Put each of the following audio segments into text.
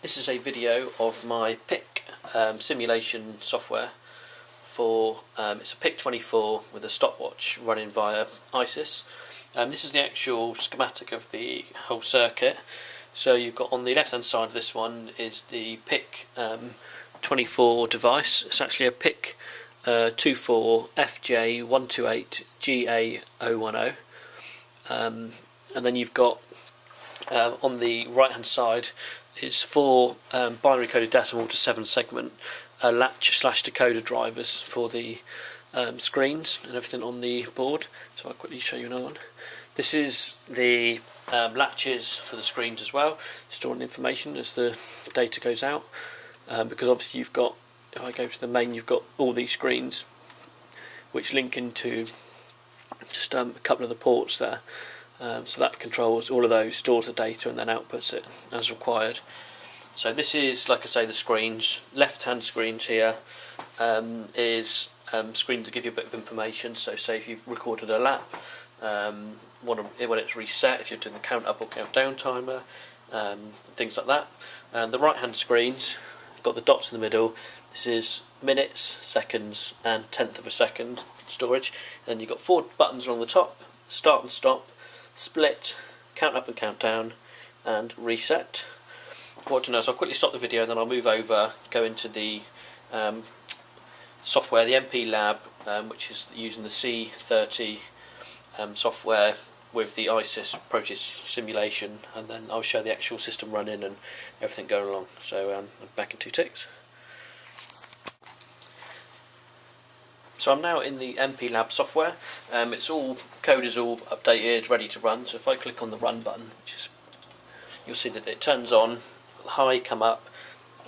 This is a video of my PIC simulation software for it's a PIC24 with a stopwatch running via ISIS. This is the actual schematic of the whole circuit. So you've got on the left hand side of this one is the PIC24 device. It's actually a PIC24 FJ128GA010, and then you've got on the right hand side is four binary coded decimal to 7 segment latch/decoder drivers for the screens and everything on the board. So I'll quickly show you another one. This is the latches for the screens as well, storing information as the data goes out, because obviously you've got, if I go to the main, you've got all these screens which link into just a couple of the ports there. So that controls all of those, stores the data and then outputs it as required. So this is, like I say, the screens. Left hand screens here is screen to give you a bit of information. So say if you've recorded a lap, when it's reset, if you're doing the count up or count down timer, things like that. And the right hand screens got the dots in the middle. This is minutes, seconds and tenth of a second storage. And you've got 4 buttons on the top: start and stop, split, count up and count down, and reset. What to know, so I'll quickly stop the video and then I'll move over, go into the software, the MP Lab, which is using the C30 software with the ISIS Proteus simulation, and then I'll show the actual system running and everything going along. So I'm back in 2 ticks. So I'm now in the MP Lab software. It's all, code is all updated, ready to run. So if I click on the run button, you'll see that it turns on, high come up,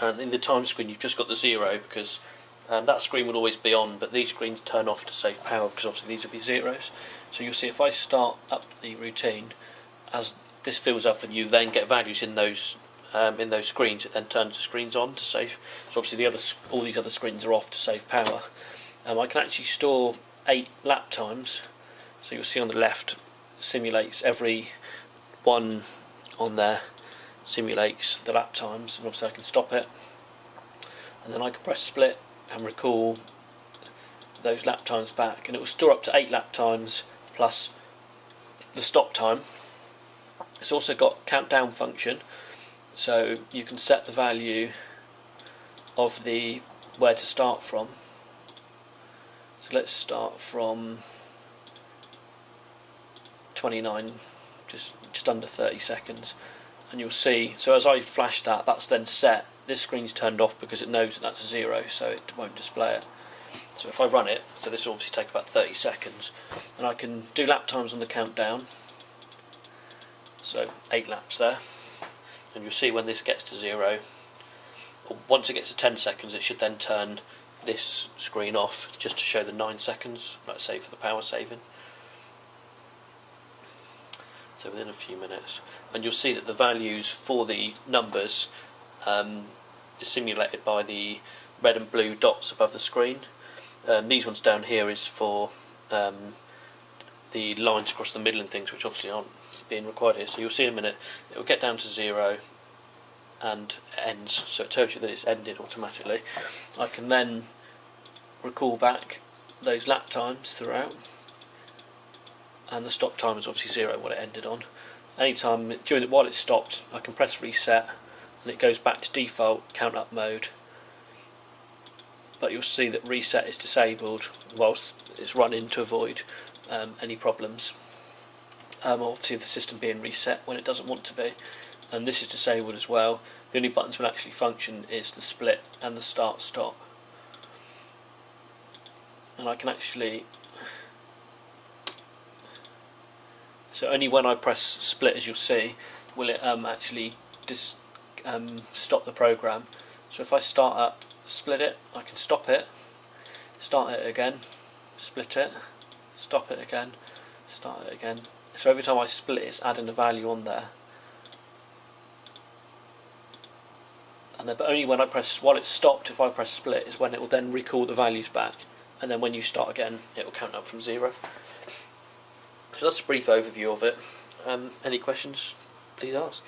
and in the time screen you've just got the 0 because that screen will always be on, but these screens turn off to save power because obviously these will be zeros. So you'll see if I start up the routine, as this fills up and you then get values in those screens, it then turns the screens on to save. So obviously all these other screens are off to save power. I can actually store 8 lap times, so you'll see on the left simulates every one on there, simulates the lap times, and obviously I can stop it, and then I can press split and recall those lap times back, and it will store up to 8 lap times plus the stop time. It's also got countdown function, so you can set the value of the where to start from. So let's start from 29, just under 30 seconds, and you'll see, so as I flash that, that's then set. This screen's turned off because it knows that that's a 0, so it won't display it. So if I run it, so this will obviously take about 30 seconds, and I can do lap times on the countdown, so 8 laps there, and you'll see when this gets to 0, or once it gets to 10 seconds, it should then turn this screen off just to show the 9 seconds, let's say, for the power saving. So within a few minutes, and you'll see that the values for the numbers is simulated by the red and blue dots above the screen. These ones down here is for the lines across the middle and things, which obviously aren't being required here. So you'll see in a minute it will get down to 0 and ends, so it tells you that it's ended automatically. I can then recall back those lap times throughout, and the stop time is obviously 0, what it ended on. Anytime while it's stopped, I can press reset and it goes back to default count up mode, but you'll see that reset is disabled whilst it's running to avoid any problems. Obviously the system being reset when it doesn't want to be, and this is disabled as well. The only buttons will actually function is the split and the start stop, and I can actually, so only when I press split, as you'll see, will it actually stop the program. So if I start up, split it, I can stop it, start it again, split it, stop it again, start it again. So every time I split, it's adding a value on there. And then, but only when I press, while it's stopped, if I press split, is when it will then recall the values back, and then when you start again, it will count up from 0. So that's a brief overview of it. Any questions, please ask.